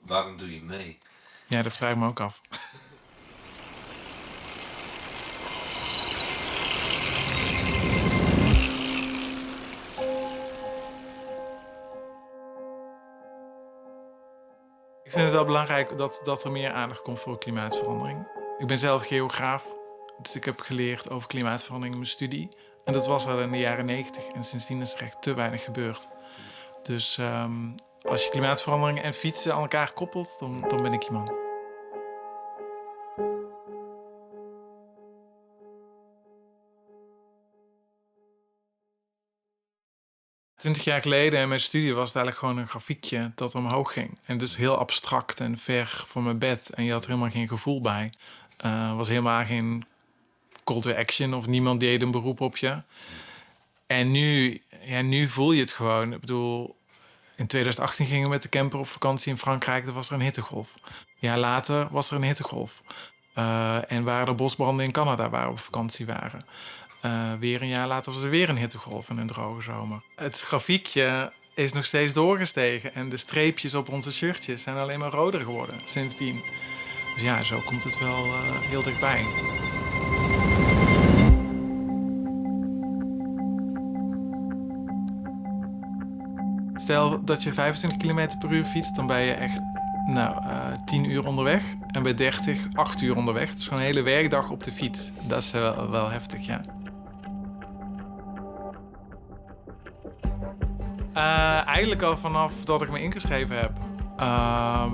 Waarom doe je mee? Ja, dat vraag ik me ook af. Ik vind het wel belangrijk dat er meer aandacht komt voor klimaatverandering. Ik ben zelf geograaf, dus ik heb geleerd over klimaatverandering in mijn studie. En dat was al in de jaren 90 en sindsdien is er echt te weinig gebeurd. Dus als je klimaatverandering en fietsen aan elkaar koppelt, dan ben ik je man. 20 jaar geleden in mijn studie was het eigenlijk gewoon een grafiekje dat omhoog ging. En dus heel abstract en ver van mijn bed. En je had er helemaal geen gevoel bij. Was helemaal geen call to action of niemand deed een beroep op je. En nu voel je het gewoon. Ik bedoel, in 2018 gingen we met de camper op vakantie in Frankrijk. Er was er een hittegolf. Een jaar later was er een hittegolf. En waren er bosbranden in Canada waar we op vakantie waren. Weer een jaar later was er weer een hittegolf en een droge zomer. Het grafiekje is nog steeds doorgestegen. En de streepjes op onze shirtjes zijn alleen maar roder geworden sindsdien. Dus ja, zo komt het wel heel dichtbij. Stel dat je 25 km per uur fietst, dan ben je echt 10 uur onderweg. En bij 30, 8 uur onderweg. Dus gewoon een hele werkdag op de fiets. Dat is wel heftig, ja. Eigenlijk al vanaf dat ik me ingeschreven heb.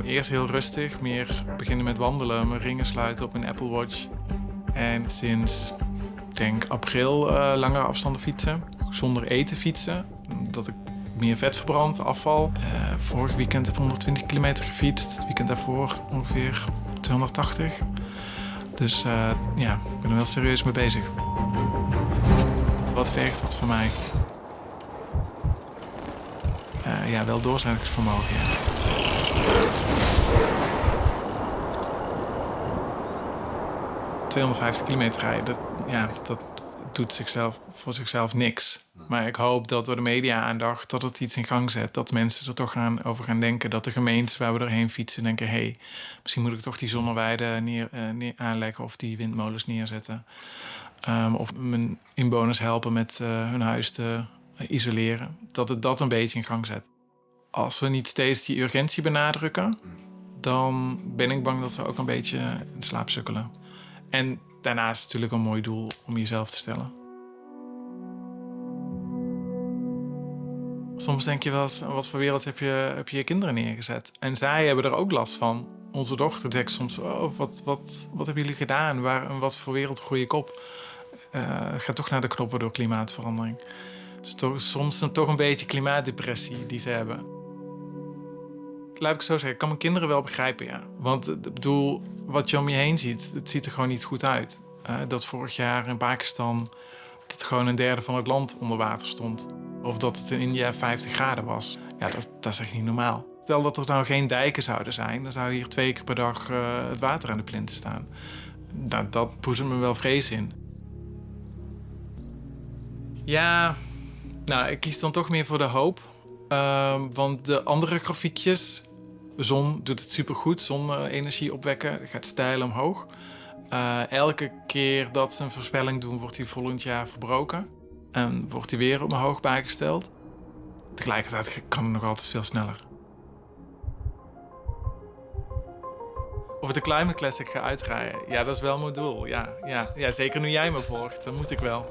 Eerst heel rustig, meer beginnen met wandelen, mijn ringen sluiten op mijn Apple Watch. En sinds, ik denk april, langere afstanden fietsen. Zonder eten fietsen, dat ik meer vet verbrand, afval. Vorig weekend heb ik 120 kilometer gefietst. Het weekend daarvoor ongeveer 280. Dus ja, ik ben er wel serieus mee bezig. Wat vergt dat van mij? Ja, wel doorzettingsvermogen, ja. ...250 kilometer rijden, dat doet voor zichzelf niks. Maar ik hoop dat door de media-aandacht dat het iets in gang zet. Dat mensen er toch over gaan denken. Dat de gemeentes waar we doorheen fietsen denken... hey, misschien moet ik toch die zonneweiden aanleggen of die windmolens neerzetten. Of mijn inwoners helpen met hun huis te isoleren. Dat het dat een beetje in gang zet. Als we niet steeds die urgentie benadrukken... dan ben ik bang dat we ook een beetje in slaap sukkelen. En daarnaast is het natuurlijk een mooi doel om jezelf te stellen. Soms denk je wel eens, wat voor wereld heb je kinderen neergezet? En zij hebben er ook last van. Onze dochter zegt soms, oh, wat hebben jullie gedaan? Wat voor wereld groei ik op? Ga toch naar de knoppen door klimaatverandering. Dus soms toch een beetje klimaatdepressie die ze hebben. Laat ik zo zeggen, ik kan mijn kinderen wel begrijpen, ja. Want ik bedoel, wat je om je heen ziet, het ziet er gewoon niet goed uit. Dat vorig jaar in Pakistan dat gewoon een derde van het land onder water stond. Of dat het in India 50 graden was. Ja, dat is echt niet normaal. Stel dat er nou geen dijken zouden zijn, dan zou hier 2 keer per dag het water aan de plinten staan. Dat boezemt me wel vrees in. Ja, nou, ik kies dan toch meer voor de hoop. Want de andere grafiekjes, de zon doet het supergoed. Zonne-energie opwekken, gaat steil omhoog. Elke keer dat ze een voorspelling doen, wordt die volgend jaar verbroken. En wordt die weer omhoog bijgesteld. Tegelijkertijd kan het nog altijd veel sneller. Of ik de Climate Classic ga uitrijden, ja, dat is wel mijn doel. Ja, zeker nu jij me volgt, dan moet ik wel.